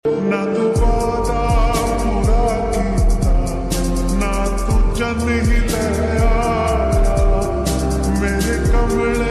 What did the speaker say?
ना तू वादा पूरा कीता, ना तू चंद ही ले आया मेरे कमले